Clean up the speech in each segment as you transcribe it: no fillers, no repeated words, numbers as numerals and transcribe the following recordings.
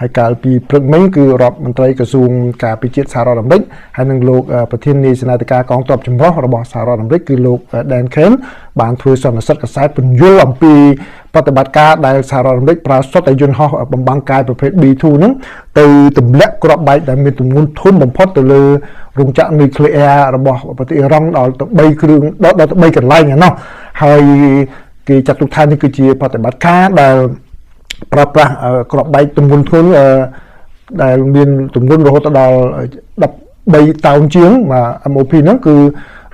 ហើយកាលពីព្រឹកមិញគឺរដ្ឋមន្ត្រីក្រសួងការពារជាតិសហរដ្ឋអាមេរិកហើយនឹងលោកប្រធានាធិសេនាធិការកងទ័ពចម្រុះរបស់សហរដ្ឋអាមេរិកគឺលោក Dan Kane បានធ្វើសន្និសីទកសែតពន្យល់អំពីប្រតិបត្តិការដែលសហរដ្ឋអាមេរិកប្រើសុទ្ធតែយន្តហោះបំបាំងកាយប្រភេទ B2 ហ្នឹងទៅទម្លាក់គ្រាប់បែកដែលមានទម្ងន់ធំបំផុតទៅលើរោងចក្រនុយក្លេអ៊ែររបស់ប្រទេសអ៊ីរ៉ង់ដល់ទៅ3គ្រឿងដល់ទៅ3កន្លែងហ្នឹងហើយគេចាត់ទុកថានេះគឺជាប្រតិបត្តិការដែលប្រើប្រាស់គ្រាប់បែកទម្ងន់ធ្ងន់ដែលមានទម្ងន់រហូតដល់13តោនជាងមក MOP ហ្នឹងគឺ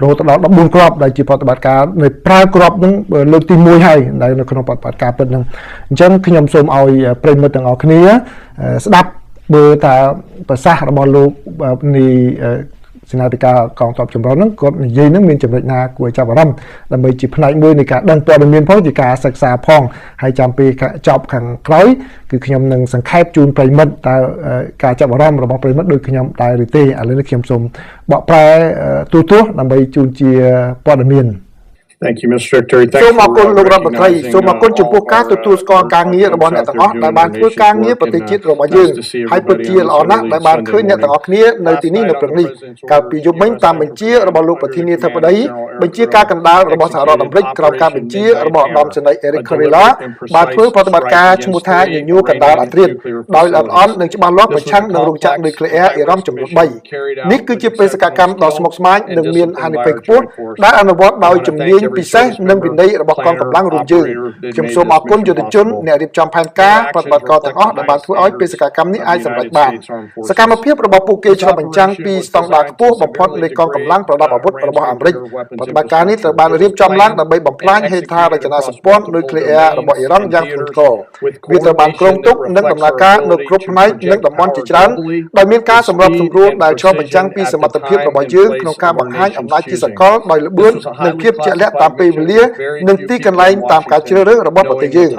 រហូតដល់14គ្រាប់ដែលជាប្រតិបត្តិការនៃប្រើគ្រាប់ហ្នឹងលើកទី1ហើយនៅក្នុងប្រតិបត្តិការពិតហ្នឹងអញ្ចឹងខ្ញុំសូមឲ្យប្រិយមិត្តទាំងអស់គ្នាស្ដាប់មើលថាប្រសាសន៍របស់លោកនាយសេនាធិការកងទ័ពចម្រុះហ្នឹងគាត់និយាយហ្នឹងមានចំណុចណាគួរចាប់អារម្មណ៍ដើម្បីជាផ្នែកមួយនៃការដឹងព័ត៌មានផងជាការសិក្សាផងហើយចាំពេលចប់ខាងក្រោយគឺខ្ញុំនឹងសង្ខេបជូនប្រិយមិត្តតើការចាប់អារម្មណ៍របស់ប្រិយមិត្តដូចខ្ញុំដែរឬទេឥឡូវនេះខ្ញុំសូមបកប្រែទូទាស់ដើម្បីជូនជាព័ត៌មានThank you, Mr. Secretary. សូមអរគុណលោករដ្ឋមន្ត្រីសូមអរគុណចំពោះការទទួលស្គាល់ការងាររបស់អ្នកទាំងអស់ដែលបានធ្វើការងារប្រទេសជាតិរបស់យើងហើយពិតជាល្អណាស់ដែលបានឃើញអ្នកទាំងអស់គ្នានៅទីនេះនៅព្រឹកនេះកាលពីយប់មិញតាមបញ្ជារបស់លោកប្រធានាធិបតីបញ្ជាការកណ្ដាលរបស់សហរដ្ឋអាមេរិកក្រោមការបញ្ជារបស់ឧត្តមសេនីយ៍ Eric Kurilla បានធ្វើប្រតិបត្តិការឈ្មោះថាញញួរកណ្ដាលអាត្រៀតដោយល្អិតល្អន់និងច្បាស់លាស់ប្រឆាំងនឹងរោងចក្រនុយក្លេអ៊ែរអ៊ីរ៉ង់ចំនួន3នេះគឺជាបេសកកម្មដ៏ស្មុគស្មាញនិងមានហានិភ័យខ្ពស់ដែលអនុវត្តដោយជំនាញពិសេសនិងវិន័យរបស់កងកម្លាំងរួមយើងខ្ញុំសូមអរគុណយុទ្ធជនអ្នករៀបចំផែនការប្រតិបត្តិការទាំងអស់ដែលបានធ្វើឲ្យបេសកកម្មនេះអាចសម្រេចបានសកម្មភាពរបស់ពួកគេឆ្លុះបញ្ចាំងពីស្តង់ដារខ្ពស់បំផុតនៃកងកម្លាំងប្រដាប់អាវុធរបស់អាមេរិកប្រតិបត្តិការនេះត្រូវបានរៀបចំឡើងដើម្បីបំផ្លាញហេដ្ឋារចនាសម្ព័ន្ធនុយក្លេអ៊ែររបស់អ៊ីរ៉ង់យ៉ាងធ្ងន់ធ្ងរវាត្រូវបានគ្រោងទុកនិងដំណើរការនៅគ្រប់ផ្នែកនិងតំបន់ជាច្រើនដោយមានការសម្របសម្រួលដែលឆ្លុះបញ្ចាំងពីសមត្ថភាពរបស់យើងក្នុងការបង្ហាញអំណាចជាសកលដោយល្បឿននិងភាពជាក់លាក់តាមពេលវេលានិងទីកន្លែងតាមការជ្រើសរើសរបស់ប្រទេសយើង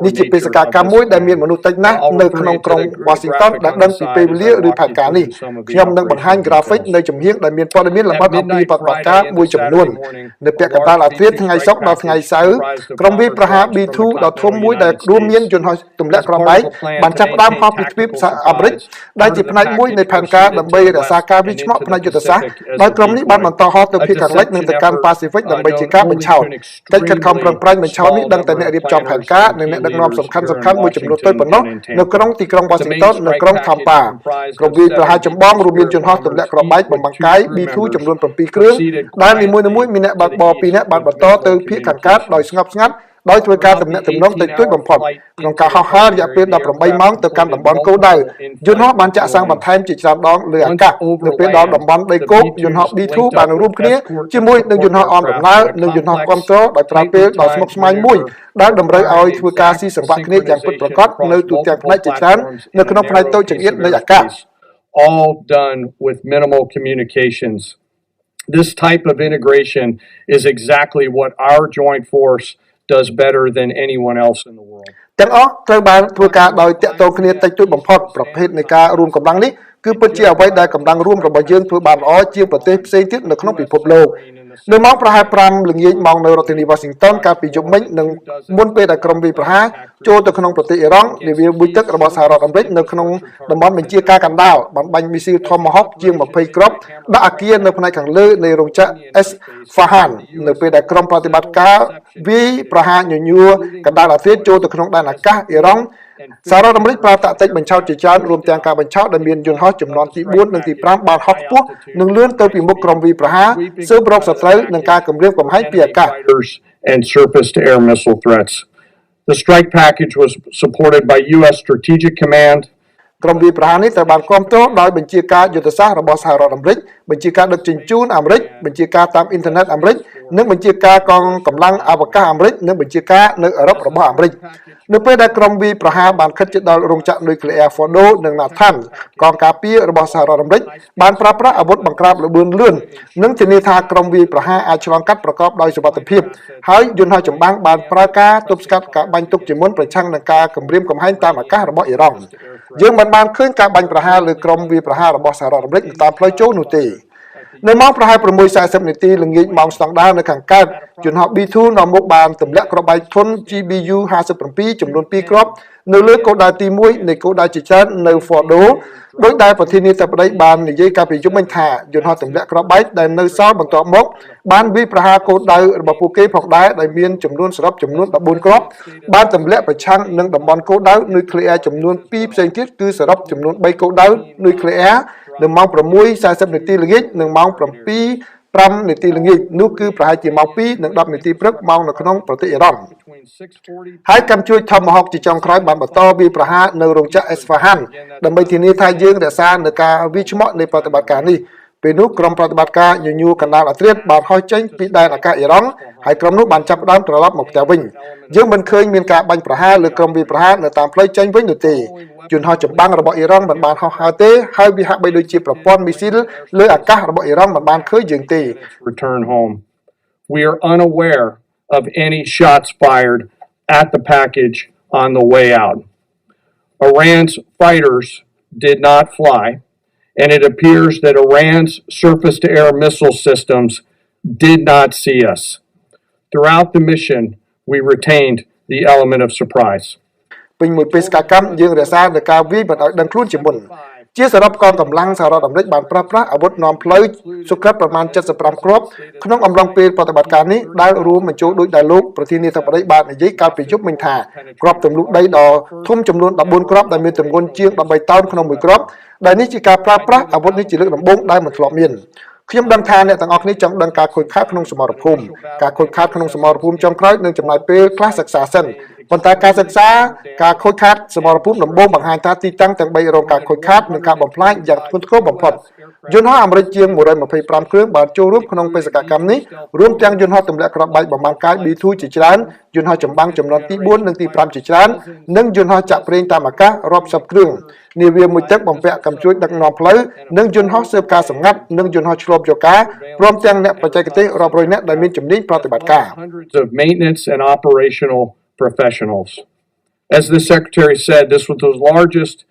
នេះជាបេសកកម្មមួយដែលមានមនុស្សតិចណាស់នៅក្នុងក្រុង Washington ដែលដឹងពីពេលវេលាឬផែនការនេះខ្ញុំនឹងបង្ហាញ graphic នៅចំហៀងដែលមានព័ត៌មានលម្អិតអំពីប្រតិបត្តិការមួយចំនួននៅពាក់កណ្ដាលអាត្រៀតថ្ងៃសុក្រដល់ថ្ងៃសៅរ៍ក្រុមវាយប្រហារ B2 ដ៏ធំមួយដែលរួមមានយន្តហោះទម្លាក់គ្រាប់បែកបានចាប់ផ្ដើមហោះពីទ្វីបសហអាមេរិកដែលជាផ្នែកមួយនៃផែនការដើម្បីរក្សាការវិឆ្មក់ផ្នែកយុទ្ធសាស្ត្រដោយក្រុមនេះបានបន្តហោះទៅភាគខាងលិចនិងទៅកាន់ Pacific ដើម្បីជាការបញ្ឆោតកិច្ចខិតខំប្រឹងប្រែងបញ្ឆោតនេះដឹងតែអ្នករៀបចំផែនការនិងអ្នកដឹកនាំសំខាន់មួយចំនួនទៅប៉ុណ្ណោះនៅក្នុងទីក្រុង Washington និងក្រុង Tampa ក្រុមវាយប្រហារចម្បងរួមមានយន្តហោះទម្លាក់គ្រាប់បែកបំបាំងកាយ B2 ចំនួន7គ្រឿងដែលនីមួយៗមានអ្នកបើកបរ2នាក់បានបន្តទៅភាគខាងកើតដោយស្ងប់ស្ងាត់ដោយធ្វើការទំនាក់ទំនងតិចតួចបំផុតក្នុងការហោះហើររយៈពេល18ម៉ោងទៅកាន់តំបន់គោលដៅយន្តហោះបានចាក់សាំងបន្ថែមជាច្រើនដងលើអាកាសនៅពេលដល់តំបន់ដីគោកយន្តហោះ B2 បានរួមគ្នាជាមួយនឹងយន្តហោះអមដំណើរនិងយន្តហោះគ្រប់គ្រងដោយប្រើពេលដ៏ស្មុគស្មាញមួយដែលតម្រូវឲ្យធ្វើការស៊ីសង្វាក់គ្នាយ៉ាងពិតប្រាកដនៅទូទាំងផ្នែកជាច្រើននៅក្នុងផ្នែកតូចចង្អៀតនៃអាកាស all done with minimal communications. This type of integration is exactly what our joint force does better than anyone else in the world. ទាំងអស់ត្រូវបានធ្វើការដោយតាក់ទងគ្នាតិចតួចបំផុតប្រភេទនៃការរួមកម្លាំងនេះគឺពិតជាអ្វីដែលកម្លាំងរួមរបស់យើងធ្វើបានល្អជាងប្រទេសផ្សេងទៀតនៅក្នុងពិភពលោកនៅម៉ោងប្រហែល5ល្ងាចម៉ោងនៅរដ្ឋធានី Washington កាលពីយប់មិញនិងមុនពេលដែលក្រុមវាយប្រហារចូលទៅក្នុងប្រទេសអ៊ីរ៉ង់នាវាមួយទឹករបស់សហរដ្ឋអាមេរិកនៅក្នុងតំបន់បញ្ជាការកណ្ដាលបានបាញ់មីស៊ីល Tomahawk ជាង20គ្រាប់ដាក់អគារនៅផ្នែកខាងលើនៃរោងចក្រ Isfahan នៅពេលដែលក្រុមប្រតិបត្តិការវាយប្រហារញញួរកណ្ដាលអាត្រៀតចូលទៅក្នុងដែនអាកាសអ៊ីរ៉ង់សហរដ្ឋអាមេរិកប្រើតាក់ទិកបញ្ឆោតជាច្រើនរួមទាំងការបញ្ឆោតដែលមានយន្តហោះចំនួនទី4និងទី5បានហោះខ្ពស់និងលឿនទៅពីមុខក្រុមវាយប្រហារស៊ើបរកសត្រូវនឹងការគំរាមកំហែងពីអាកាស and surface to air missile threats. The strike package was supported by US Strategic Command. ក្រុមវាយប្រហារនេះត្រូវបានគ្រប់គ្រងដោយបញ្ជាការយុទ្ធសាស្ត្ររបស់សហរដ្ឋអាមេរិកបញ្ជាការដឹកជញ្ជូនអាមេរិកបញ្ជាការតាមអ៊ីនធឺណិតអាមេរិកនិងបញ្ជាការកងកម្លាំងអវកាសអាមេរិកនិងបញ្ជាការនៅអឺរ៉ុបរបស់អាមេរិកនៅពេលដែលក្រុមវាយប្រហារបានខិតជិតដល់រោងចក្រនុយក្លេអ៊ែរ Fordo និង Natanz កងការពាររបស់សហរដ្ឋអាមេរិកបានប្រើប្រាស់អាវុធបង្ក្រាបល្បឿនលឿននិងធានាថាក្រុមវាយប្រហារអាចឆ្លងកាត់ប្រកបដោយសុវត្ថិភាពហើយយន្តហោះចម្បាំងបានប្រើការទប់ស្កាត់ការបាញ់ទុកជាមុនប្រឆាំងនឹងការគំរាមកំហែងតាមអាកាសរបស់អ៊ីរ៉ង់យើងបានឃើញការបាញ់ប្រហារលើក្រុមវាយប្រហាររបស់សហរដ្ឋអាមេរិកតាមផ្លូវចូលនោះទេនៅម៉ោងប្រហែល 6:40 នាទីល្ងាចម៉ោងស្តង់ដារនៅខាងកើតយន្តហោះ B2 នាំមុខបានទម្លាក់គ្រាប់បែកធុន GBU 57ចំនួន2គ្រាប់ នៅលើគោលដៅទី1នៃគោលដៅជាច្រើននៅ Fordo ដោយដែលប្រធានាធិបតីបាននិយាយកាលពីយប់មិញថាយន្តហោះទម្លាក់គ្រាប់បែកដែលនៅសល់បន្ទាប់មកបានវាយប្រហារគោលដៅរបស់ពួកគេផងដែរដែលមានចំនួនសរុបចំនួន14គ្រាប់បានទម្លាក់ប្រឆាំងនឹងតំបន់គោលដៅនុយក្លេអ៊ែរចំនួន2ផ្សេងទៀតគឺសរុបចំនួន3គោលដៅនុយក្លេអ៊ែរនៅម៉ោង 6:40 នាទីល្ងាចនិងម៉ោង 7:05 នាទីល្ងាចនោះគឺប្រហែលជាម៉ោង 2 និង 10 នាទីព្រឹកម៉ោងនៅក្នុងប្រទេសអ៊ីរ៉ង់ហើយកម្មជួយថមហុកជាចុងក្រោយបានបន្តវាយប្រហារនៅរោងចក្រអេស្ហ្វាហានដើម្បីធានាថាយើងរក្សានូវការវិឆ្មក់នៃប្រតិបត្តិការនេះពេលនោះក្រុមប្រតិបត្តិការញញូកណ្ដាលអាត្រៀតបានហោះចេញពីដែនអាកាសអ៊ីរ៉ង់ហើយក្រុមនោះបានចាប់ផ្ដើមត្រឡប់មកផ្ទះវិញយើងមិនឃើញមានការបាញ់ប្រហារលើក្រុមវាយប្រហារនៅតាមផ្លូវចេញវិញនោះទេយន្តហោះចម្បាំងរបស់អ៊ីរ៉ង់មិនបានហោះហើរទេហើយវាហាក់បីដូចជាប្រព័ន្ធមីស៊ីលលើអាកាសរបស់អ៊ីរ៉ង់មិនបានឃើញយើងទេ Return home. We are unaware of any shots fired at the package on the way out. Iran's fighters did not fly, and it appears that Iran's surface-to-air missile systems did not see us. Throughout the mission, we retained the element of surprise. ពេញមួយបេសកកម្មយើងរក្សានូវការវាយមិនឲ្យដឹងខ្លួនជាមុនជាសរុបកងកម្លាំងសហរដ្ឋអាមេរិកបានប្រើប្រាស់អាវុធនាំផ្លូវសុក្រិតប្រមាណ75គ្រាប់ក្នុងអំឡុងពេលប្រតិបត្តិការនេះដែលរួមបញ្ចូលដោយដែលលោកប្រធានាធិបតីបាននិយាយកាលពីយប់មិញថាគ្រាប់ទម្លុះដីដ៏ធំចំនួន14គ្រាប់ដែលមានទម្ងន់ជាង13តោនក្នុងមួយគ្រាប់ដែលនេះជាការប្រើប្រាស់អាវុធនេះជាលើកដំបូងដែលមិនធ្លាប់មានខ្ញុំដឹងថាអ្នកទាំងអស់គ្នាចង់ដឹងការខូចខាតក្នុងសមរភូមិការខូចខាតក្នុងសមរភូមិចុងក្រោយនឹងចំណាយពេលខ្លះសិក្សាសិនប៉ុន្តែការសិក្សាការខូចខាតសមរភូមិដំបូងបង្ហាញថាទីតាំងទាំង3រងការខូចខាតនិងការបំផ្លាញយ៉ាងធ្ងន់ធ្ងរបំផុតយន្តហោះអាមេរិកជាង125គ្រឿងបានចូលរួមក្នុងបេសកកម្មនេះរួមទាំងយន្តហោះទម្លាក់គ្រាប់បែកបំផាំងកាយ B2 ជាច្រើនយន្តហោះចម្បាំងចំនួនទី4និងទី5ជាច្រើននិងយន្តហោះចាក់ប្រេងតាមអាកាសរាប់សិបគ្រឿងនាវាមួយទឹកបំពាក់កម្មជួយដឹកនាំផ្លូវនិងយន្តហោះស៊ើបការសម្ងាត់និងយន្តហោះឆ្លប់យកការព្រមទាំងអ្នកបច្ចេកទេសរាប់រយនាក់ដែលមានជំនាញប្រតិបត្តិការ maintenance and operational professionals. As the Secretary said, this was the largest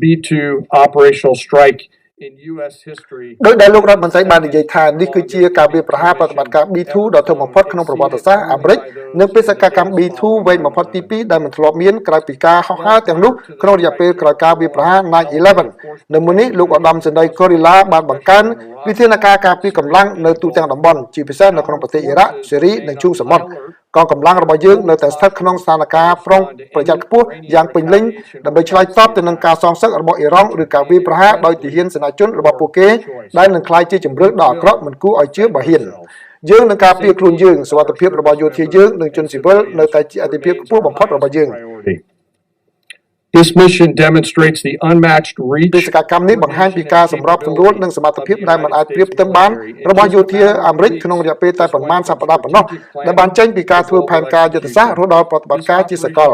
B2 operational strike in US history. ដោយដែលលោករដ្ឋមន្ត្រីបាននិយាយថានេះគឺជាការវាយប្រហារប្រតិបត្តិការ B2 ដ៏ធំបំផុតក្នុងប្រវត្តិសាស្ត្រអាមេរិកនិងបេសកកម្ម B2 វែងបំផុតទី2ដែលមិនធ្លាប់មានក្រៅពីការហោះហើរទាំងនោះក្នុងរយៈពេលក្រោយការវាយប្រហារ 9/11 នៅមុននេះលោកឧត្តមសេនីយ៍ Gorilla បានបង្កើនវិធានការការពារកម្លាំងនៅទូទាំងតំបន់ជាពិសេសនៅក្នុងប្រទេសអ៊ីរ៉ាក់ស៊េរីនិងឈូងសមុទ្រកងកម្លាំងរបស់យើងនៅតែស្ថិតក្នុងស្ថានភាពប្រុងប្រយ័ត្នខ្ពស់យ៉ាងពេញលេញដើម្បីឆ្លើយតបទៅនឹងការសងសឹករបស់អ៊ីរ៉ង់ឬការវាយប្រហារដោយទាហានសេនាជនរបស់ពួកគេដែលនឹងក្លាយជាជំរឿនដ៏អាក្រក់មិនគួរឲ្យជឿបើហ៊ានយើងនឹងការពារខ្លួនយើងសុវត្ថិភាពរបស់យោធាយើងនិងជនស៊ីវិលនៅតែជាអាទិភាពខ្ពស់បំផុតរបស់យើង This mission demonstrates the unmatched reach បេសកកម្មនេះបង្ហាញពីការសម្របសម្រួលនិងសមត្ថភាពដែលមិនអាចប្រៀបផ្ទឹមបានរបស់យោធាអាមេរិកក្នុងរយៈពេលតែប្រមាណសប្តាហ៍ប៉ុណ្ណោះដែលបានចេញពីការធ្វើផែនការយុទ្ធសាស្ត្ររហូតដល់ប្រតិបត្តិការជាសកល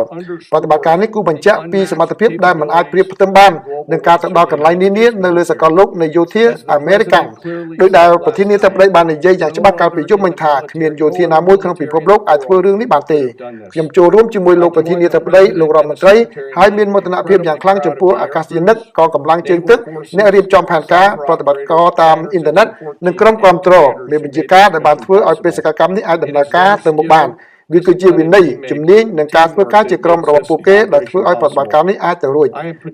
ប្រតិបត្តិការនេះគូបញ្ជាក់ពីសមត្ថភាពដែលមិនអាចប្រៀបផ្ទឹមបាននឹងការទៅដល់កន្លែងនានានៅលើសកលលោកនៃយោធាអាមេរិកដោយដែលប្រធានាធិបតីបាននិយាយយ៉ាងច្បាស់កាលពីយប់មិញថាគ្មានយោធាណាមួយក្នុងពិភពលោកអាចធ្វើរឿងនេះបានទេខ្ញុំចូលរួមជាមួយលោកប្រធានាធិបតីលោករដ្ឋមន្ត្រីហើយមានមោទនភាពយ៉ាងខ្លាំងចំពោះអាកាសយានិកកងកម្លាំងជើងទឹកអ្នករៀបចំផែនការប្រតិបត្តិការតាមអ៊ីនធឺណិតនិងក្រុមគាំទ្រមានបញ្ជាការដែលបានធ្វើឲ្យបេសកកម្មនេះអាចដំណើរការទៅមុខបានវាគឺជាវិន័យជំនាញនិងការធ្វើការជាក្រុមរបស់ពួកគេដែលធ្វើឲ្យប្រតិបត្តិការនេះអាចទៅរួច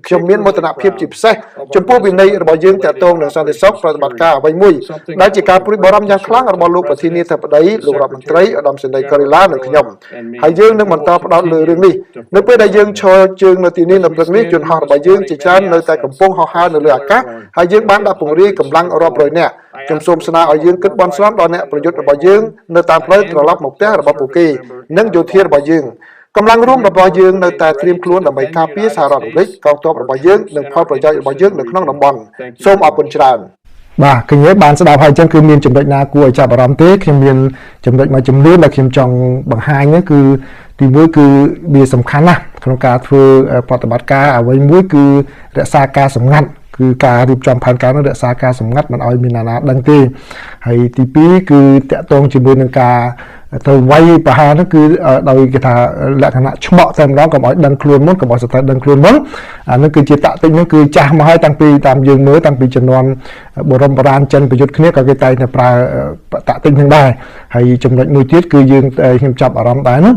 ខ្ញុំមានមោទនភាពជាពិសេសចំពោះវិន័យរបស់យើងទាក់ទងនឹងសន្តិសុខប្រតិបត្តិការអ្វីមួយដែលជាការព្រួយបារម្ភយ៉ាងខ្លាំងរបស់លោកប្រធានាធិបតីលោករដ្ឋមន្ត្រីឧត្តមសេនីយ៍ Gorilla និងខ្ញុំហើយយើងនឹងបន្តផ្ដោតលើរឿងនេះនៅពេលដែលយើងឈរជើងនៅទីនេះនៅព្រឹកនេះយន្តហោះរបស់យើងជាច្រើននៅតែកំពុងហោះហើរនៅលើអាកាសហើយយើងបានដាក់ពង្រាយកម្លាំងរាប់រយនាក់ខ្ញុំសូមស្នើឲ្យយើងគិតបន់ស្រន់ដល់អ្នកប្រយុទ្ធរបស់យើងនៅតាមផ្លូវត្រឡប់មកផ្ទះរបស់ពួកគេនិងយោធារបស់យើងកម្លាំងរួមរបស់យើងនៅតែត្រៀមខ្លួនដើម្បីការពារសហរដ្ឋអាមេរិកកងទ័ពរបស់យើងនិងផលប្រយោជន៍របស់យើងនៅក្នុងតំបន់សូមអរគុណច្រើនបាទឃើញទេបានស្ដាប់ហើយអញ្ចឹងគឺមានចំណុចណាគួរឲ្យចាប់អារម្មណ៍ទេខ្ញុំមានចំណុចមួយចំនួនដែលខ្ញុំចង់បង្ហាញនោះគឺទីមួយគឺវាសំខាន់ណាស់ក្នុងការធ្វើប្រតិបត្តិការអ្វីមួយគឺរក្សាការសម្ងាត់គឺការរៀបចំផែនការនោះរក្សាការសម្ងាត់មិនឲ្យមានណាដឹងទេហើយទី2គឺតាក់ទងជាមួយនឹងការទៅវាយប្រហារនោះគឺដោយគេថាលក្ខណៈឆ្មក់តែម្ដងកុំឲ្យដឹងខ្លួនមុនកុំឲ្យស្ទើរដឹងខ្លួនមុនអានោះគឺជាតាក់ទិកនោះគឺចាស់មកហើយតាំងពីតាមយើងមើលតាំងពីជំនាន់បរមបុរាណចិនប្រយុទ្ធគ្នាក៏គេតែងតែប្រើតាក់ទិកហ្នឹងដែរហើយចំណុចមួយទៀតគឺយើងខ្ញុំចាប់អារម្មណ៍ដែរនោះ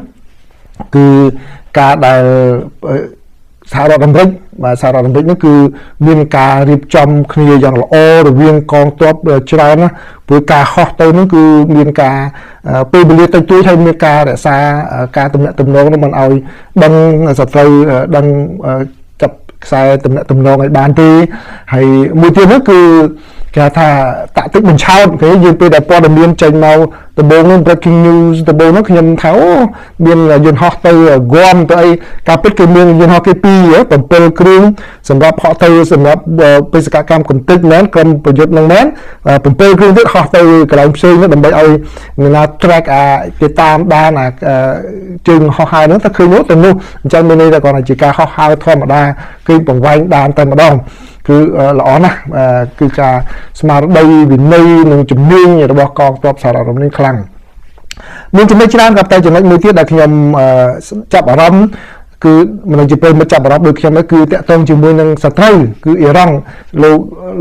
គឺការដែល សហរដ្ឋអាមេរិកបាទសហរដ្ឋអាមេរិកនេះគឺមានការរៀបចំគ្នាយ៉ាងល្អរវាងកងទ័ពច្រើនណាព្រោះការហោះទៅនោះគឺមានការពេលវេលាតិចតួចហើយមានការរក្សាការទំនាក់ទំនងនោះមិនឲ្យដឹងសត្រូវដឹងចាប់ខ្សែទំនាក់ទំនងឲ្យបានទេហើយមួយទៀតនោះគឺគេថាតាក់ទិកបញ្ឆោតគេយើងពេលដែលព័ត៌មានចេញមកដំបូងនោះ breaking news ដំបូងនោះខ្ញុំថាអូមានយន្តហោះទៅហ្គាំទៅអីការពិតគឺមានយន្តហោះគេ7គ្រឿងសម្រាប់ហោះទៅសម្រាប់បេសកកម្មគន្តិចមែនក្រុមប្រយុទ្ធនឹងមែន7គ្រឿងទៀតហោះទៅកន្លែងផ្សេងនោះដើម្បីឲ្យអ្នកណា track គេតាមដានជើងហោះហើរនោះទៅឃើញនោះទៅនោះអញ្ចឹងមានន័យថាគាត់ជាការហោះហើរធម្មតាគឺបង្វែងដានតែម្ដងគឺល្អណាស់គឺការស្មារតីវិន័យនិងជំនាញរបស់កងទ័ពសហរដ្ឋអាមេរិកខ្លាំងមានចំណុចច្រើនក៏តែចំណុចមួយទៀតដែលខ្ញុំចាប់អារម្មណ៍គឺមិនជាពេលមកចាប់អារម្មណ៍ដូចខ្ញុំគឺតាក់ទងជាមួយនឹងសត្រូវគឺអ៊ីរ៉ង់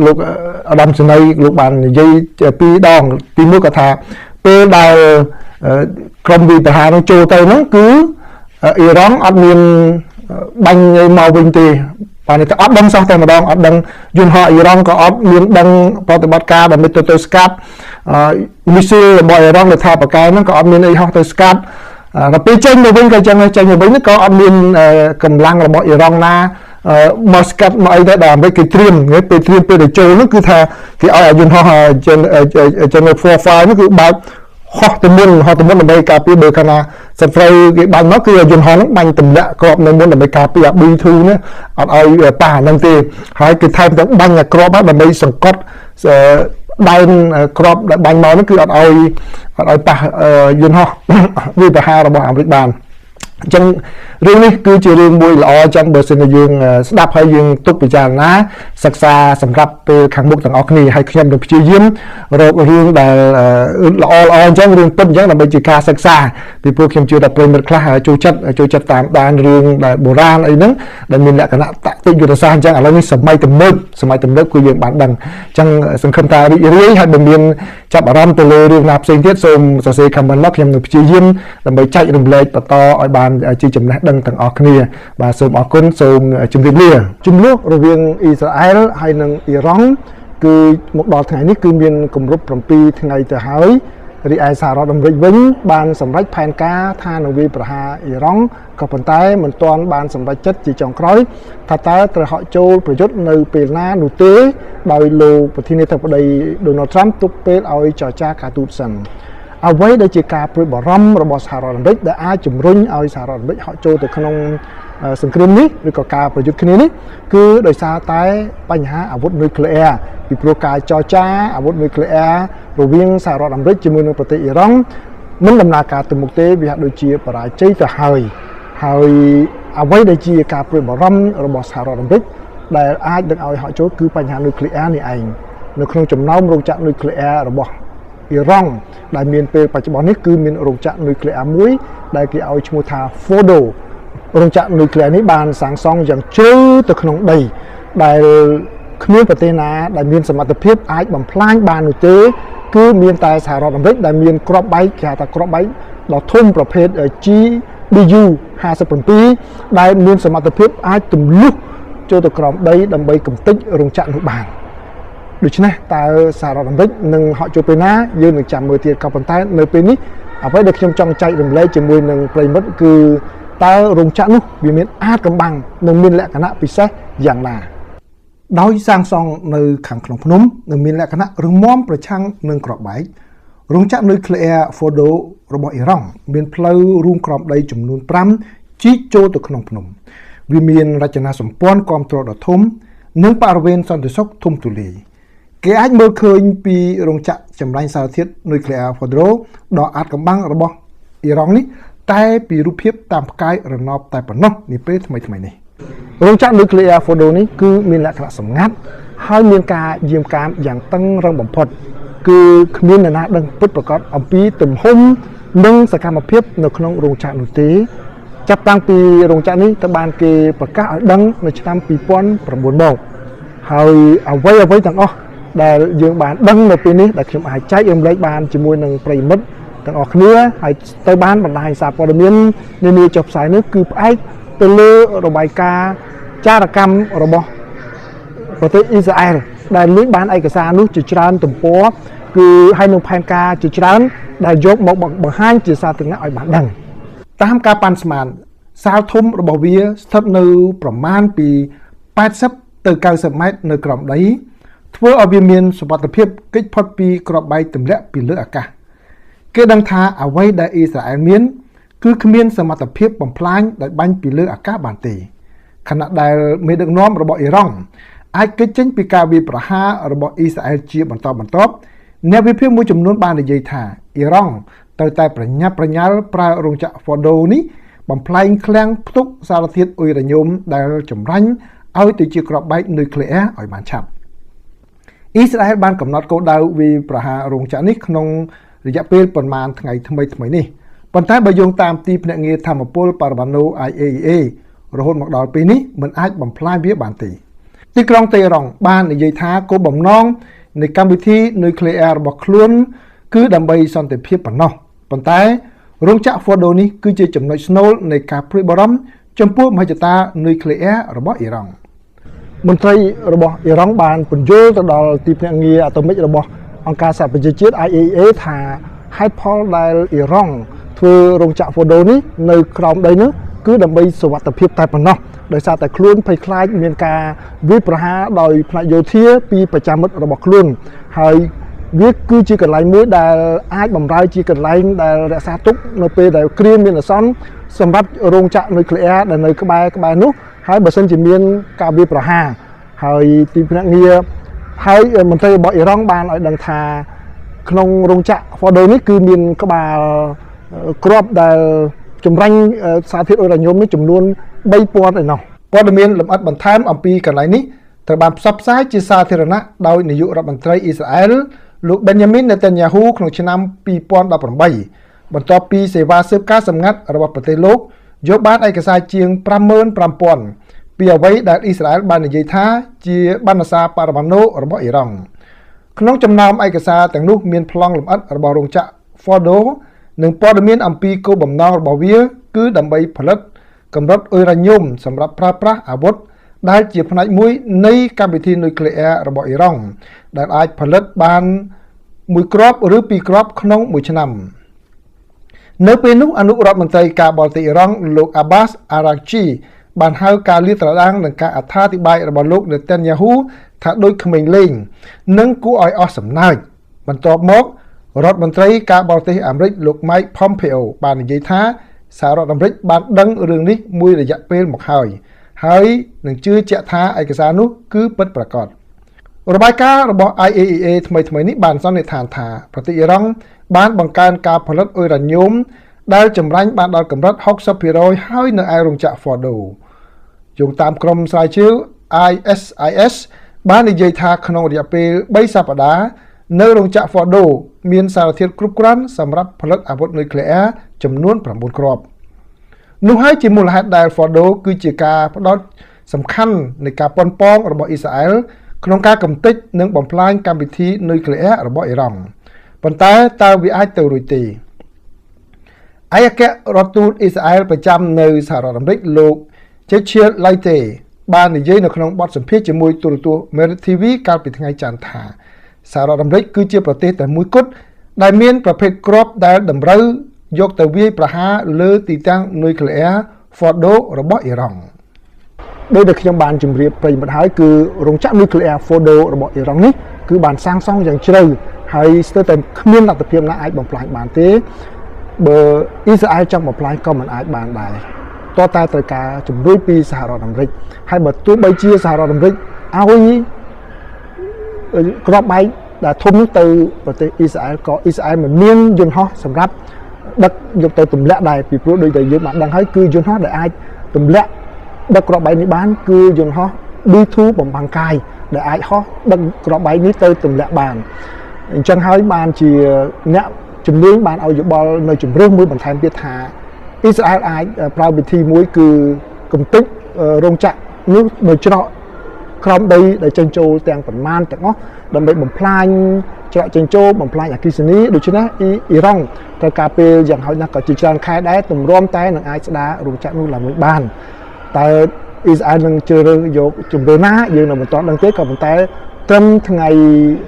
លោកអាដាមសេនីលោកបាននិយាយពីរដងទីមួយគាត់ថាពេលដែលក្រុមវិបហានោះចូលទៅហ្នឹងគឺអ៊ីរ៉ង់អត់មានបាញ់មកវិញទេបានតែអត់ដឹងសោះតែម្ដងអត់ដឹងយន្តហោះអ៊ីរ៉ង់ក៏អត់មានដឹងប្រតិបត្តិការដើម្បីទៅស្កាត់មីស៊ីលរបស់អ៊ីរ៉ង់នៅថាបកែហ្នឹងក៏អត់មានអីហោះទៅស្កាត់ដល់ពេលចេញទៅវិញក៏ចឹងចេញទៅវិញក៏អត់មានកម្លាំងរបស់អ៊ីរ៉ង់ណាមកស្កាត់មកអីដែរដែលអាមេរិកគេត្រៀមពេលទៅចូលនោះគឺថាគេឲ្យយន្តហោះGeneral 45នោះគឺបើកហោះទៅមុនដើម្បីការពារបើខាងណាសត្រូវគេបាញ់មកគឺយន្តហោះហ្នឹងបាញ់ទម្លាក់ក្របនៅមុនដើម្បីការពារB2នេះអត់ឲ្យប៉ះអាហ្នឹងទេហើយគេថែមទាំងបាញ់ក្របដើម្បីសង្កត់ដែនក្របដែលបាញ់មកហ្នឹងគឺអត់ឲ្យប៉ះយន្តហោះវិបហារបស់អាមេរិកបានអញ្ចឹងរឿងនេះគឺជារឿងមួយល្អចឹងបើសិនជាយើងស្ដាប់ហើយយើងទុកពិចារណាសិក្សាសម្រាប់ពេលខាងមុខទាំងអស់គ្នាហើយខ្ញុំនឹងព្យាយាមរករឿងដែលល្អអញ្ចឹងរឿងពិតអញ្ចឹងដើម្បីជាការសិក្សាពីព្រោះខ្ញុំជឿថាប្រិយមិត្តខ្លះចូលចិត្តតាមដានរឿងដែលបុរាណអីហ្នឹងដែលមានលក្ខណៈតាក់ទិកយុទ្ធសាស្ត្រអញ្ចឹងឥឡូវនេះសម័យទំនើបគឺយើងបានដឹងអញ្ចឹងសង្ឃឹមថារីករាយហើយបើមានចាប់អារម្មណ៍ទៅលើរឿងណាផ្សេងទៀតសូមសរសេរ comment មកខ្ញុំនឹងព្យាយាមដើម្បីចែករំលែកបន្តឲ្យបានជាចំណេះដឹងទាំងអស់គ្នាបាទសូមអរគុណសូមជម្រាបលាជំនួសរវាងអ៊ីស្រាអែលហើយនិងអ៊ីរ៉ង់គឺមកដល់ថ្ងៃនេះគឺមានគម្រប់7ថ្ងៃទៅហើយរីឯសហរដ្ឋអាមេរិកវិញបានសម្រេចផែនការថានឹងវាយប្រហារអ៊ីរ៉ង់ក៏ប៉ុន្តែមិនទាន់បានសម្រេចចិត្តជាចុងក្រោយថាតើត្រូវហក់ចូលប្រយុទ្ធនៅពេលណានោះទេដោយលោកប្រធានាធិបតី Donald Trump ទុកពេលឲ្យចរចាការទូតសិនអ្វីដែលជាការព្រួយបារម្ភរបស់សហរដ្ឋអាមេរិកដែលអាចជំរុញឲ្យសហរដ្ឋអាមេរិកហក់ចូលទៅក្នុងសង្គ្រាមនេះឬក៏ការប្រយុទ្ធគ្នានេះគឺដោយសារតែបញ្ហាអាវុធនុយក្លេអ៊ែរពីព្រោះការចរចាអាវុធនុយក្លេអ៊ែររវាងសហរដ្ឋអាមេរិកជាមួយនឹងប្រទេសអ៊ីរ៉ង់មិនដំណើរការទៅមុខទេវាហាក់ដូចជាបរាជ័យទៅហើយអ្វីដែលជាការព្រួយបារម្ភរបស់សហរដ្ឋអាមេរិកដែលអាចនឹងឲ្យហក់ចូលគឺបញ្ហានុយក្លេអ៊ែរនេះឯងនៅក្នុងចំណោមរោងចក្រនុយក្លេអ៊ែររបស់អ៊ីរ៉ង់ដែលមានពេលបច្ចុប្បន្ននេះគឺមានរោងចក្រនុយក្លេអ៊ែរមួយដែលគេឲ្យឈ្មោះថា Fordo រោងចក្រនុយក្លេអ៊ែរនេះបានសាងសង់យ៉ាងជ្រៅទៅក្នុងដីដែលគ្មានប្រទេសណាដែលមានសមត្ថភាពអាចបំផ្លាញបាននោះទេគឺមានតែសហរដ្ឋអាមេរិកដែលមានគ្រាប់បែកគេហៅថាគ្រាប់បែកដ៏ធំប្រភេទ GBU 57ដែលមានសមត្ថភាពអាចទម្លុះចូលទៅក្រោមដីដើម្បីកំទេចរោងចក្រនោះបានដូច្នេះតើសហរដ្ឋអាមេរិកនឹងហក់ចូលពេលណាយើងនឹងចាំមើលទៀតក៏ប៉ុន្តែនៅពេលនេះអ្វីដែលខ្ញុំចង់ចែករំលែកជាមួយនឹងប្រិយមិត្តគឺតើរោងចក្រនោះវាមានអាចកំបាំងនិងមានលក្ខណៈពិសេសយ៉ាងណាដោយសាងសង់នៅខាងក្នុងភ្នំនិងមានលក្ខណៈរឹងមាំប្រឆាំងនឹងគ្រាប់បែករោងចក្រនុយក្លេអ៊ែរ Fordo របស់អ៊ីរ៉ង់មានផ្លូវរួមក្រោមដីចំនួន5ជីកចូលទៅក្នុងភ្នំវាមានរចនាសម្ព័ន្ធគាំទ្រដ៏ធំនិងបរិវេណសន្តិសុខធំទូលាយគេអាចមើលឃើញពីរោងចក្រចម្រាញ់សារធាតុនុយក្លេអ៊ែរ Fordo ដ៏អាចកំបាំងរបស់អ៊ីរ៉ង់នេះតែពីរូបភាពតាមផ្កាយរណបតែប៉ុណ្ណោះនាពេលថ្មីនេះរោងចក្រនុយក្លេអ៊ែរ Fordo នេះគឺមានលក្ខណៈសម្ងាត់ហើយមានការយាមកាមយ៉ាងតឹងរ៉ឹងបំផុតគឺគ្មានអ្នកណាដឹងពិតប្រាកដអំពីទំហំនិងសកម្មភាពនៅក្នុងរោងចក្រនោះទេចាប់តាំងពីរោងចក្រនេះទៅបានគេប្រកាសឲ្យដឹងនៅឆ្នាំ2009មកហើយអ្វីទាំងអស់ដែលយើងបានដឹងនៅពេលនេះដែលខ្ញុំអាចចែករំលែកបានជាមួយនឹងប្រិយមិត្តទាំងអស់គ្នាហើយទៅបានបណ្ដាញសារព័ត៌មាននានាចុះផ្សាយនេះគឺផ្អែកទៅលើរបាយការណ៍ ចារកម្មរបស់ប្រទេសអ៊ីស្រាអែលដែលលួចបានឯកសារនោះជាច្រើនទំព័រគឺហើយនឹងផែនការជាច្រើនដែលយកមកបង្ហាញជាសាធារណៈឲ្យបានដឹងតាមការប៉ាន់ស្មានសាលធំរបស់វាស្ថិតនៅប្រមាណពី80ទៅ90ម៉ែត្រនៅក្រោមដីធ្វើឲ្យវាមានសុវត្ថិភាពគេចផុតពីគ្រាប់បែកទម្លាក់ពីលើអាកាសគេដឹងថាអ្វីដែលអ៊ីស្រាអែលមានគឺគ្មានសមត្ថភាពបំផ្លាញដោយបាញ់ពីលើអាកាសបានទេខណៈដែលមេដឹកនាំរបស់អ៊ីរ៉ង់អាចគេចចេញពីការវាយប្រហាររបស់អ៊ីស្រាអែលជាបន្តបន្ទាប់អ្នកវិភាគមួយចំនួនបាននិយាយថាអ៊ីរ៉ង់ត្រូវតែប្រញាប់ប្រញាល់ប្រើរោងចក្រ Fordo នេះបំផ្លែងឃ្លាំងផ្ទុកសារធាតុអ៊ុយរ៉ាញ៉ូមដែលចម្រាញ់ឲ្យទៅជាគ្រាប់បែកនុយក្លេអ៊ែរឲ្យបានឆាប់អ៊ីស្រាអែលបានកំណត់គោលដៅវាយប្រហាររោងចក្រនេះក្នុងរយៈពេលប្រមាណថ្ងៃថ្មីនេះប៉ុន្តែបើយោងតាមទីភ្នាក់ងារថាមពលបរមាណូ IAEA រហូតមកដល់ពេលនេះមិនអាចបំផ្លាញវាបានទេទីក្រុងតេហ៍រ៉ង់បាននិយាយថាគោលបំណងនៃកម្មវិធីនុយក្លេអ៊ែររបស់ខ្លួនគឺដើម្បីសន្តិភាពប៉ុណ្ណោះប៉ុន្តែរោងចក្រ Fordo នេះគឺជាចំណុចស្នូលនៃការព្រួយបារម្ភចំពោះមហិច្ឆតានុយក្លេអ៊ែររបស់អ៊ីរ៉ង់មន្ត្រីរបស់អ៊ីរ៉ង់បានពន្យល់ទៅដល់ទីភ្នាក់ងារអាតូមិករបស់អង្គការសហប្រជាជាតិ IAEA ថាហេតុផលដែលអ៊ីរ៉ង់ធ្វើរោងចក្រ Fordo នេះនៅក្រោមដីនោះគឺដើម្បីសុវត្ថិភាពតែប៉ុណ្ណោះដោយសារតែខ្លួនភ័យខ្លាចមានការវាយប្រហារដោយផ្នែកយោធាពីប្រចាំមិត្តរបស់ខ្លួនហើយវាគឺជាកន្លែងមួយដែលអាចបម្រើជាកន្លែងដែលរក្សាទុកនៅពេលដែលគ្រាមានអាសន្នសម្រាប់រោងចក្រនុយក្លេអ៊ែរដែលនៅក្បែរនោះហើយបើសិនជាមានការវាយប្រហារហើយទីភ្នាក់ងារហើយមន្ត្រីរបស់អ៊ីរ៉ង់បានឲ្យដឹងថាក្នុងរោងចក្រ Fordo នេះគឺមានក្បាលគ្រាប់ដែលចម្រាញ់សារធាតុអ៊ុយរ៉ាញ៉ូមនេះចំនួន3000ឯណោះព័ត៌មានលម្អិតបន្ថែមអំពីកន្លែងនេះត្រូវបានផ្សព្វផ្សាយជាសាធារណៈដោយនាយករដ្ឋមន្ត្រីអ៊ីស្រាអែលលោក Benjamin Netanyahu ក្នុងឆ្នាំ2018បន្ទាប់ពីសេវាស៊ើបការណ៍សម្ងាត់របស់ប្រទេសលោកយកបានឯកសារជាង 55,000 ពីអ្វីដែលអ៊ីស្រាអែលបាននិយាយថាជាបណ្ណសារបរមាណូរបស់អ៊ីរ៉ង់ក្នុងចំណោមឯកសារទាំងនោះមានប្លង់លម្អិតរបស់រោងចក្រ Fordo និងព័ត៌មានអំពីគោលបំណងរបស់វាគឺដើម្បីផលិតកម្រិតអ៊ុយរ៉ាញ៉ូមសម្រាប់ប្រើប្រាស់អាវុធដែលជាផ្នែកមួយនៃកម្មវិធីនុយក្លេអ៊ែររបស់អ៊ីរ៉ង់ដែលអាចផលិតបាន1គ្រាប់ឬ2គ្រាប់ក្នុង1ឆ្នាំនៅពេលនោះអនុរដ្ឋមន្ត្រីការបរទេសអ៊ីរ៉ង់លោក Abbas Araghchi បានហៅការលាតត្រដាងនិងការអត្ថាធិប្បាយរបស់លោក Netanyahu ថាដូចក្មេងលេងនិងគួរឲ្យអស់សំណើចបន្ទាប់មករដ្ឋមន្ត្រីការបរទេសអាមេរិកលោក Mike Pompeo បាននិយាយថាសហរដ្ឋអាមេរិកបានដឹងរឿងនេះមួយរយៈពេលមកហើយនឹងជឿជាក់ថាឯកសារនោះគឺពិតប្រាកដរបាយការណ៍របស់ IAEA ថ្មីនេះបានសន្និដ្ឋានថាប្រទេសអ៊ីរ៉ង់បានបង្កើនការផលិតអ៊ុយរ៉ាញ៉ូមដែលចម្រាញ់បានដល់កម្រិត 60% ហើយនៅឯរោងចក្រ Fordo យោងតាមក្រុមស្រាវជ្រាវ ISIS បាននិយាយថាក្នុងរយៈពេល3សប្តាហ៍នៅរោងចក្រ Fordo មានសារធាតុគ្រប់គ្រាន់សម្រាប់ផលិតអាវុធនុយក្លេអ៊ែរចំនួន9គ្រាប់នោះហើយជាមូលហេតុដែល Fordo គឺជាការផ្ដោតសំខាន់នៃការប៉ុនប៉ងរបស់អ៊ីស្រាអែលក្នុងការកំទេចនិងបំផ្លាញកម្មវិធីនុយក្លេអ៊ែររបស់អ៊ីរ៉ង់ប៉ុន្តែតើវាអាចទៅរួចទេឯកអគ្គរដ្ឋទូតអ៊ីស្រាអែលប្រចាំនៅសហរដ្ឋអាមេរិកលោក Jechiel Leite បាននិយាយនៅក្នុងបទសម្ភាសន៍ជាមួយទូរទស្សន៍ Merit TV កាលពីថ្ងៃច័ន្ទថាសហរដ្ឋអាមេរិកគឺជាប្រទេសតែមួយគត់ដែលមានប្រភេទគ្រាប់ដែលតម្រូវយកទៅវាយប្រហារលើទីតាំងនុយក្លេអ៊ែរ Fordo របស់អ៊ីរ៉ង់ដោយដែលខ្ញុំបានជម្រាបប្រិយមិត្តហើយគឺរោងចក្រនុយក្លេអ៊ែរ Fordo របស់អ៊ីរ៉ង់នេះគឺបានសាងសង់យ៉ាងជ្រៅហើយស្ទើរតែគ្មានលទ្ធភាពណាអាចបំផ្លាញបានទេបើអ៊ីស្រាអែលចង់បំផ្លាញក៏មិនអាចបានដែរតើតែត្រូវការជំនួយពីសហរដ្ឋអាមេរិកហើយបើទោះបីជាសហរដ្ឋអាមេរិកឲ្យគ្រាប់បែកដែលធំនោះទៅប្រទេសអ៊ីស្រាអែលក៏អ៊ីស្រាអែលមិនមានយន្តហោះសម្រាប់ដឹកយកទៅទម្លាក់ដែរពីព្រោះដូចតែយើងបានដឹងហើយគឺយន្តហោះដែលអាចទម្លាក់ដឹកគ្រាប់បែកនេះបានគឺយន្តហោះ B2 បំផាំងកាយដែលអាចហោះដឹកគ្រាប់បែកនេះទៅទម្លាក់បានអញ្ចឹងហើយបានជាអ្នកជំនាញបានឲ្យយោបល់នៅជំរឿនមួយបន្ថែមទៀតថាអ៊ីស្រាអែលអាចប្រើវិធីមួយគឺកំទេចរោងចក្រនោះនៅច្រកក្រោមដីដែលចេញចូលទាំងប្រមាណទាំងអស់ដើម្បីបំផ្លាញច្រកចេញចូលបំផ្លាញអគ្គិសនីដូច្នេះអ៊ីរ៉ង់ត្រូវការពេលយ៉ាងហោចណាស់ក៏ជាច្រើនខែដែរទម្រាំតែនឹងអាចស្ដាររោងចក្រនោះឡើងវិញបានតែ អ៊ីស្រាអែលនឹងជ្រើសរើសយកជំរឿនណាយើងនៅមិនទាន់ដឹងទេក៏ប៉ុន្តែត្រឹមថ្ងៃ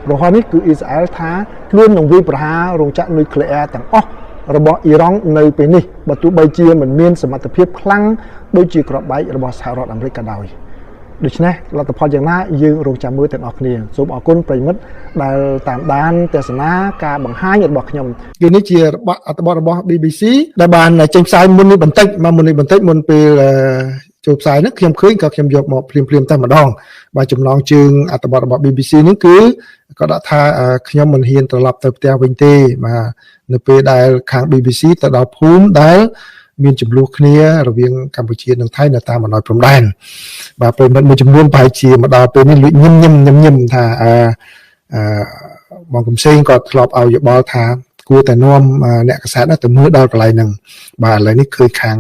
ប្រហ័ននេះគឺអ៊ីស្រាអែលថាខ្លួននឹងវាយប្រហាររោងចក្រនុយក្លេអ៊ែរទាំងអស់របស់អ៊ីរ៉ង់នៅពេលនេះបើទោះបីជាមិនមានសមត្ថភាពខ្លាំងដូចជាក្របបែករបស់សហរដ្ឋអាមេរិកក៏ដោយដូច្នេះលទ្ធផលយ៉ាងណាយើងរងចាំមើលទាំងអស់គ្នាសូមអរគុណប្រិយមិត្តដែលតាមដានទស្សនាការបង្ហាញរបស់ខ្ញុំគឺនេះជាអត្ថបទរបស់ BBC ដែលបានចេញផ្សាយមុននេះបន្តិចមុនពេលចូលផ្សាយនេះខ្ញុំឃើញក៏ខ្ញុំយកមកភ្លាមតែម្ដងបាទចំណងជើងអត្ថបទរបស់ BBC នេះគឺក៏ដាក់ថាខ្ញុំមិនហ៊ានត្រឡប់ទៅផ្ទះវិញទេបាទនៅពេលដែលខាង BBC ទៅដល់ភូមិដែលមានចំនួនគ្នារវាងកម្ពុជានិងថៃនៅតាមបណ្ដោយព្រំដែនបាទពេលមួយចំនួនប្រហែលជាមកដល់ពេលនេះលួចញឹមថាបងកំសែងក៏ធ្លាប់ឲ្យយោបល់ថាគួរតែនាំអ្នកកសែតទៅមើលដល់កន្លែងហ្នឹងបាទឥឡូវនេះឃើញខាង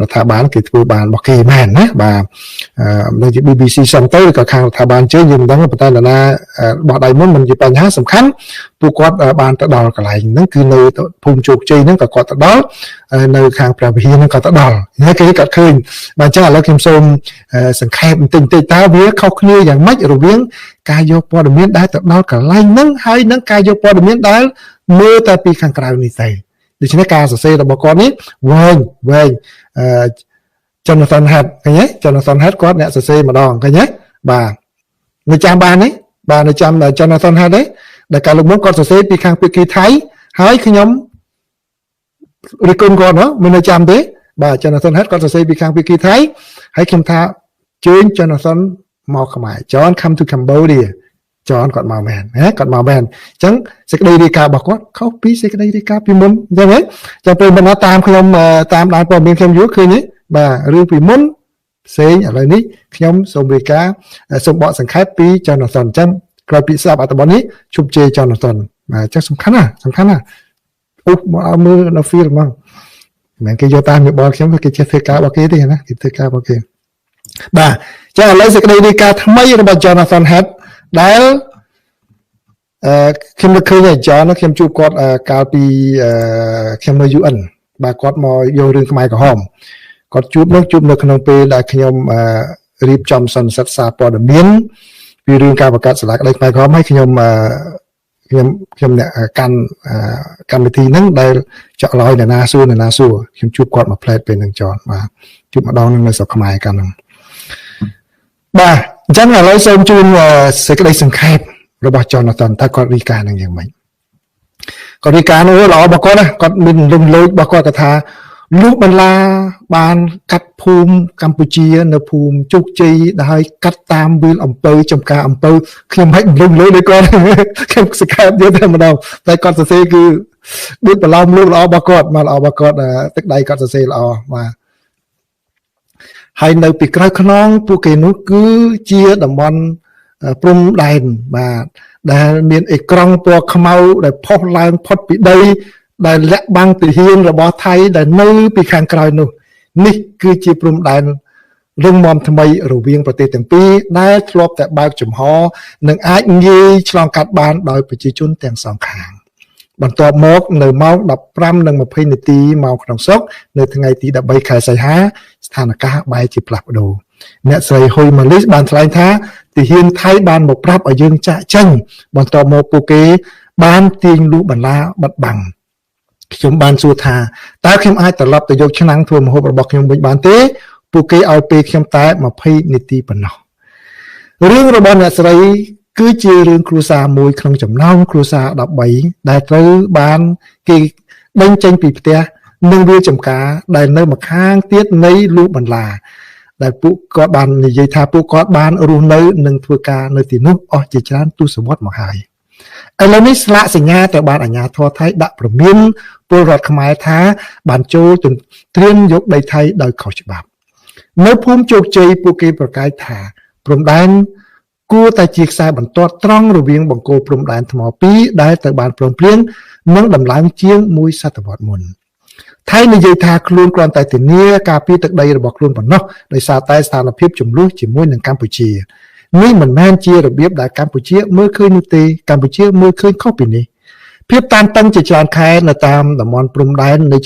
រដ្ឋាភិបាលគេធ្វើបានរបស់គេមែនណាបាទនៅជា BBC សំទៅក៏ខាងរដ្ឋាភិបាលជើងយើងមិនដឹងប៉ុន្តែដល់ណាបោះដៃមុនមិនជាបញ្ហាសំខាន់ពួកគាត់បានទៅដល់កន្លែងហ្នឹងគឺនៅភូមិជោគជ័យហ្នឹងក៏គាត់ទៅដល់នៅខាងព្រះវិហារហ្នឹងក៏ទៅដល់ហើយគេក៏ឃើញបាទអញ្ចឹងឥឡូវខ្ញុំសូមសង្ខេបបន្តិចតើវាខុសគ្នាយ៉ាងម៉េចរវាងការយកព័ត៌មានដែលទៅដល់កន្លែងហ្នឹងហើយនឹងការយកព័ត៌មានដែលមើលតែពីខាងក្រៅនេះទេដូច្នេះការសរសេររបស់គាត់នេះវែងJonathan Head ឃើញទេ Jonathan Head គាត់អ្នកសរសេរម្ដងឃើញទេបាទនៅចាំបានទេបាទនៅចាំ Jonathan Head ទេដែលកាលមុនគាត់សរសេរពីខាងភាគីថៃហើយខ្ញុំរិះគន់គាត់មិននៅចាំទេបាទ Jonathan Head គាត់សរសេរពីខាងភាគីថៃហើយខ្ញុំថាជើញ Jonathan មកខ្មែរ John come to Cambodia John គាត់មកមែនណាគាត់មកមែនអញ្ចឹងសេចក្តីរាយការណ៍របស់គាត់ខុសពីសេចក្តីរាយការណ៍ពីមុនអញ្ចឹងហ៎ចាំពេលមិនតាមខ្ញុំតាមដានព័ត៌មានខ្ញុំយល់ឃើញទេបាទរឿងពីមុនផ្សេងឥឡូវនេះខ្ញុំសូមរាយការណ៍សូមបកសង្ខេបពី Jonathan អញ្ចឹងក្រោយពីស្ដាប់អត្ថបទនេះជប់ជេរ Jonathan បាទអញ្ចឹងសំខាន់ណាអូមកឲ្យមើលនៅ feel ហ្មងមិនគេយកតាមយោបល់ខ្ញុំគេចេះធ្វើការរបស់គេទេណាគេធ្វើការរបស់គេបាទអញ្ចឹងឥឡូវសេចក្តីរាយការណ៍ថ្មីរបស់ Jonathan Head ដែលខ្ញុំនឹកឃើញJohnខ្ញុំជួបគាត់កាលពីខ្ញុំនៅ UN បាទគាត់មកយករឿងខ្មែរក្រហមគាត់ជួបនៅក្នុងពេលដែលខ្ញុំរៀបចំសន្និសីទសារព័ត៌មានពីរឿងការបង្កើតសាលាក្តីខ្មែរក្រហមហើយខ្ញុំអ្នកកាន់កម្មវិធីហ្នឹងដែលចក់ឡយណាសួរខ្ញុំជួបគាត់មកផ្លែតពេលហ្នឹង John បាទជួបម្ដងនៅស្រុកខ្មែរកាលហ្នឹងបាទអញ្ចឹងឥឡូវសូមជូនសេចក្តីសង្ខេបរបស់ Jonathan តើគាត់រីកានឹងយ៉ាងម៉េចគាត់រីកានោះល្អរបស់គាត់ណាគាត់មានលំលើករបស់គាត់ថាលោកបន្លាបានកាត់ភូមិកម្ពុជានៅភូមិជោគជ័យដោយកាត់តាមវាលអំពៅចំការអំពៅខ្ញុំមិនលំលើកដូចគាត់ខ្ញុំសង្ខេបយកតែម្ដងតែគាត់សរសេរគឺដូចបន្លំលោកល្អរបស់គាត់មកល្អរបស់គាត់ទឹកដៃគាត់សរសេរល្អបាទហើយនៅពីក្រៅខ្នងពួកគេនោះគឺជាតំបន់ព្រំដែនបាទដែលមានអេក្រង់ពណ៌ខ្មៅដែលផុសឡើងផុតពីដីដែលលាក់បាំងទាហានរបស់ថៃដែលនៅពីខាងក្រោយនោះនេះគឺជាព្រំដែនរឹងមាំថ្មីរវាងប្រទេសទាំងពីរដែលធ្លាប់តែបើកចំហនិងអាចងាយឆ្លងកាត់បានដោយប្រជាជនទាំងសងខាងបន្ទាប់មកនៅម៉ោង 15:20 នាទីមកក្នុងស្រុកនៅថ្ងៃទី 13 ខែសីហាស្ថានភាពបែរជាផ្លាស់ប្ដូរអ្នកស្រីហ៊ុយម៉ាលីសបានថ្លែងថាទាហានថៃបានមកប្រាប់ឲ្យយើងចាក់ចេញបន្ទាប់មកពួកគេបានទាញលូបន្លាបិទបាំងខ្ញុំបានសួរថាតើខ្ញុំអាចត្រឡប់ទៅយកឆ្នាំងធ្វើម្ហូបរបស់ខ្ញុំវិញបានទេពួកគេឲ្យពេលខ្ញុំតែ20 នាទីប៉ុណ្ណោះរឿងរបស់អ្នកស្រីគឺជារឿងគ្រួសារមួយក្នុងចំណោមគ្រួសារ13ដែលត្រូវបានគេដេញចេញពីផ្ទះនិងវាចំការដែលនៅម្ខាងទៀតនៃលូបន្លាដែលពួកគាត់បាននិយាយថាពួកគាត់បានរស់នៅនិងធ្វើការនៅទីនោះអស់ជាច្រើនទសវត្សរ៍មកហើយឥឡូវនេះស្លាកសញ្ញាទៅបានអាជ្ញាធរថៃដាក់ព្រមានពលរដ្ឋខ្មែរថាបានចូលត្រៀមយកដីថៃដោយខុសច្បាប់នៅភូមិជោគជ័យពួកគេប្រកាសថាព្រំដែនគួរតែជាខ្សែបន្ទាត់ត្រង់រវាងបង្គោលព្រំដែនថ្មពីរដែលទៅបានព្រមព្រៀងនឹងដំឡើងជាង1សតវត្សរ៍មុនថៃនិយាយថាខ្លួនគ្រាន់តែធានាការពារទឹកដីរបស់ខ្លួនប៉ុណ្ណោះដោយសារតែស្ថានភាពចំនួនជាមួយនឹងកម្ពុជានេះមិនមែនជារបៀបដែលកម្ពុជាមើលឃើញនោះទេកម្ពុជាមើលឃើញខុសពីនេះភាពតានតឹងជាច្រើនខែនៅតាមតំបន់ព្រំដែននៃ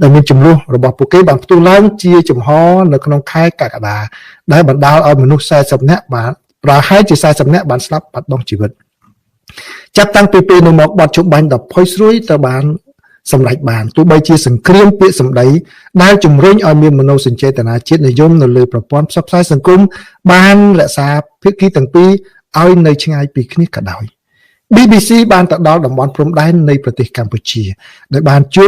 ដែលមានចំនួនរបស់ពួកគេបានផ្ទុះឡើងជាចំហនៅក្នុងខែកក្កដាដែលបណ្ដាលឲ្យមនុស្ស40នាក់បានប្រហែលជា40នាក់បានស្លាប់បាត់បង់ជីវិតចាប់តាំងពីពេលនោះមកបទជបាញ់ដ៏ផុយស្រួយត្រូវបានសម្រេចបានទោះបីជាសង្គ្រាមពាក្យសម្ដីដែលជំរុញឲ្យមានមនោសញ្ចេតនាជាតិនិយមនៅលើប្រព័ន្ធផ្សព្វផ្សាយសង្គមបានរក្សាភាគីទាំងពីរឲ្យនៅឆ្ងាយពីគ្នាក៏ដោយ BBC បានទៅដល់តំបន់ព្រំដែននៃប្រទេសកម្ពុជាដែលបានជួប